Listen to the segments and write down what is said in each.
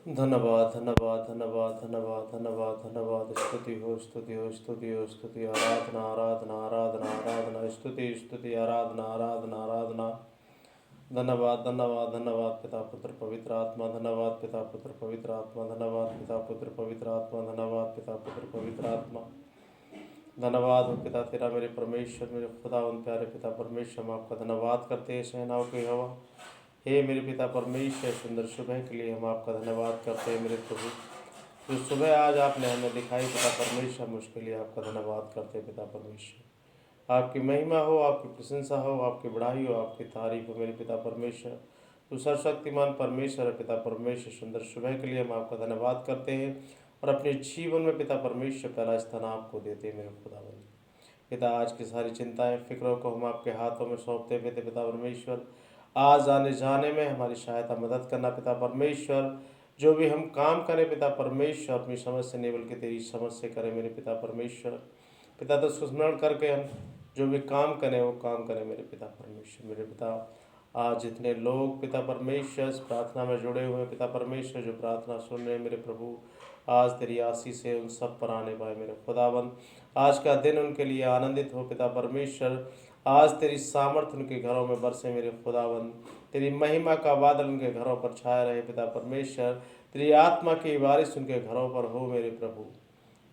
धन्यवाद धन्यवाद धन्यवाद धन्यवाद धन्यवाद धन्यवाद। स्तुति हो स्तुति हो स्तुति हो स्तुति, आराधना आराधना आराधना आराधना, स्तुति स्तुति, आराधना आराधना आराधना। धन्यवाद धन्यवाद धन्यवाद पिता पुत्र पवित्र आत्मा, धन्यवाद पिता पुत्र पवित्र आत्मा, धन्यवाद पिता पुत्र पवित्र आत्मा, धन्यवाद पिता पुत्र पवित्र आत्मा। धन्यवाद हो पिता तेरा मेरे परमेश्वर, मेरे खुदा उन प्यारे पिता परमेश्वर, हम आपका धन्यवाद करते हैं सेनाओं की हवा। हे मेरे पिता परमेश्वर, सुंदर सुबह के लिए हम आपका धन्यवाद करते हैं मेरे प्रभु। जो सुबह आज आपने हमें दिखाई पिता परमेश्वर, हम उसके लिए आपका धन्यवाद करते हैं पिता परमेश्वर। आपकी महिमा हो, आपकी प्रशंसा हो, आपकी बड़ाई हो, आपकी तारीफ हो मेरे पिता परमेश्वर। तो सर्वशक्तिमान परमेश्वर है पिता परमेश्वर, सुंदर सुबह के लिए हम आपका धन्यवाद करते हैं और अपने जीवन में पिता परमेश्वर पहला स्थान आपको देते हैं मेरे खुदावंद। पिता आज की सारी चिंताएं फिक्रों को हम आपके हाथों में सौंपते हुए थे पिता परमेश्वर। आज आने जाने में हमारी सहायता मदद करना पिता परमेश्वर। जो भी हम काम करें पिता परमेश्वर, अपनी समझ से नहीं बल्कि तेरी समझ से करें मेरे पिता परमेश्वर। पिता तो स्मरण करके हम जो भी काम करें वो काम करें मेरे पिता परमेश्वर। मेरे पिता आज जितने लोग पिता परमेश्वर इस प्रार्थना में जुड़े हुए हैं पिता परमेश्वर, जो प्रार्थना सुन रहे हैं मेरे प्रभु, आज तेरी आशीष से उन सब पर आने पाए मेरे खुदावन। आज का दिन उनके लिए आनंदित हो पिता परमेश्वर। आज तेरी सामर्थ्य उनके घरों में बरसे मेरे खुदावन। तेरी महिमा का बादल उनके घरों पर छाया रहे पिता परमेश्वर। तेरी आत्मा की बारिश उनके घरों पर हो मेरे प्रभु।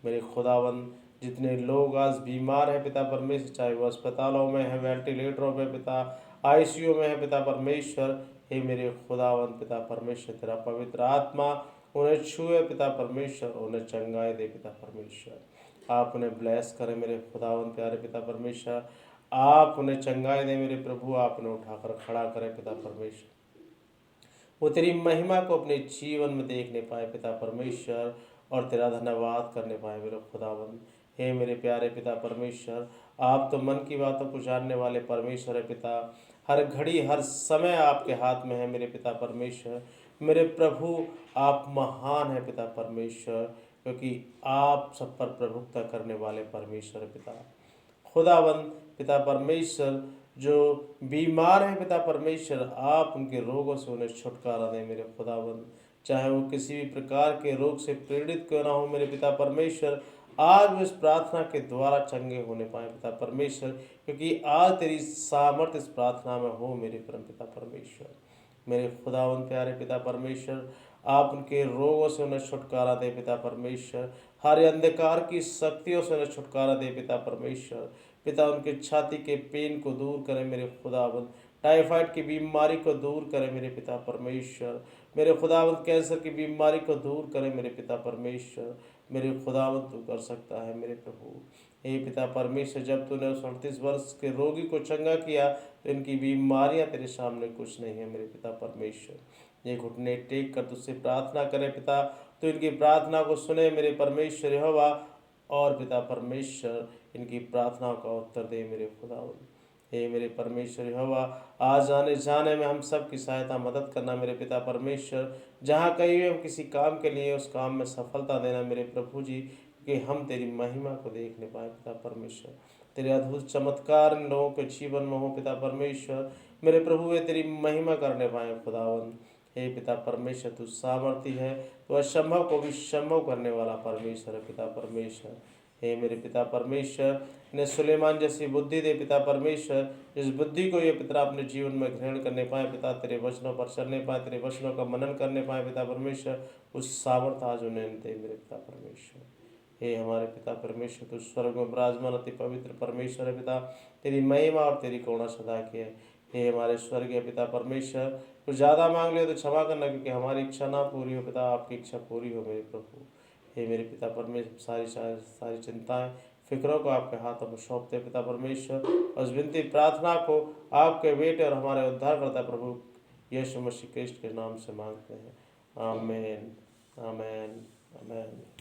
मेरे खुदावन जितने लोग आज बीमार हैं पिता परमेश्वर, चाहे वो अस्पतालों में है, वेंटिलेटरों में पिता, आईसीयू में है पिता परमेश्वर, हे मेरे खुदावन पिता परमेश्वर, तेरा पवित्र आत्मा उन्हें छुए पिता परमेश्वर, उन्हें चंगाई दे पिता परमेश्वर। आप उन्हें ब्लेस करें मेरे खुदावन प्यारे पिता परमेश्वर। आप उन्हें चंगाई दे मेरे प्रभु, आप उन्हें उठाकर खड़ा करें पिता परमेश्वर। वो तेरी महिमा को अपने जीवन में देखने पाए पिता परमेश्वर और तेरा धन्यवाद करने पाए मेरे खुदावन। हे मेरे प्यारे पिता परमेश्वर, आप तो मन की बातों को जानने वाले परमेश्वर है पिता। हर घड़ी हर समय आपके हाथ में है मेरे पिता परमेश्वर। मेरे प्रभु आप महान है पिता परमेश्वर, क्योंकि आप सब पर प्रभुत्व करने वाले परमेश्वर है पिता। खुदावंद पिता परमेश्वर, जो बीमार है पिता परमेश्वर, आप उनके रोगों से उन्हें छुटकारा दें मेरे खुदावंद। चाहे वो किसी भी प्रकार के रोग से पीड़ित क्यों ना हो मेरे पिता परमेश्वर, आज वो इस प्रार्थना के द्वारा चंगे होने पाए पिता परमेश्वर, क्योंकि आज तेरी सामर्थ्य इस प्रार्थना में हो मेरे परम पिता परमेश्वर। मेरे खुदावंद प्यारे पिता परमेश्वर, आप उनके रोगों से उन्हें छुटकारा दे पिता परमेश्वर। हर अंधकार की शक्तियों से उन्हें छुटकारा दे पिता परमेश्वर। पिता उनके छाती के पेन को दूर करें मेरे खुदावंद। टाइफाइड की बीमारी को दूर करें मेरे पिता परमेश्वर। मेरे खुदावंद कैंसर की बीमारी को दूर करें मेरे पिता परमेश्वर। मेरे खुदावंद तू कर सकता है मेरे प्रभु। हे पिता परमेश्वर, जब तूने उस 38 वर्ष के रोगी को चंगा किया तो इनकी बीमारियां तेरे सामने कुछ नहीं है मेरे पिता परमेश्वर। ये घुटने टेक कर तुझसे प्रार्थना करें पिता, तो इनकी प्रार्थना को सुने मेरे परमेश्वर यहोवा, और पिता परमेश्वर इनकी प्रार्थनाओं का उत्तर दे मेरे खुदावंद। हे मेरे परमेश्वर यहोवा, आज आने जाने में हम सब की सहायता मदद करना मेरे पिता परमेश्वर। जहाँ कहीं भी हम किसी काम के लिए उस काम में सफलता देना मेरे प्रभु जी, कि हम तेरी महिमा को देखने पाए पिता परमेश्वर। तेरे अद्भुत चमत्कार इन लोगों के जीवन में हो पिता परमेश्वर। मेरे प्रभु वे तेरी महिमा करने पाए खुदावंद। हे पिता परमेश्वर, तू सामर्थी है, तो असंभव को भी संभव करने वाला परमेश्वर है पिता परमेश्वर। हे मेरे पिता परमेश्वर, इन्हें सुलेमान जैसी बुद्धि दे पिता परमेश्वर, जिस बुद्धि को ये पिता अपने जीवन में ग्रहण करने पाए पिता, तेरे वचनों पर चलने पाए, तेरे वचनों का मनन करने पाए पिता परमेश्वर। उस सामर्थ्य आज उन्हें दे मेरे पिता परमेश्वर। हे हमारे पिता परमेश्वर, तू स्वर्ग में विराजमान अति पवित्र परमेश्वर है पिता। तेरी महिमा और तेरी करुणा सदा की है। हे हमारे स्वर्गीय पिता परमेश्वर, कुछ ज़्यादा मांग लियो तो क्षमा करना, क्योंकि हमारी इच्छा ना पूरी हो पिता, आपकी इच्छा पूरी हो मेरे प्रभु। हे मेरे पिता परमेश्वर, सारी चिंताएं फिक्रों को आपके हाथों में सौंपते पिता परमेश्वर। उस विनती प्रार्थना को आपके बेटे और हमारे उद्धारकर्ता प्रभु यीशु मसीह क्रिस्ट के नाम से मांगते हैं। आमीन आमीन आमीन।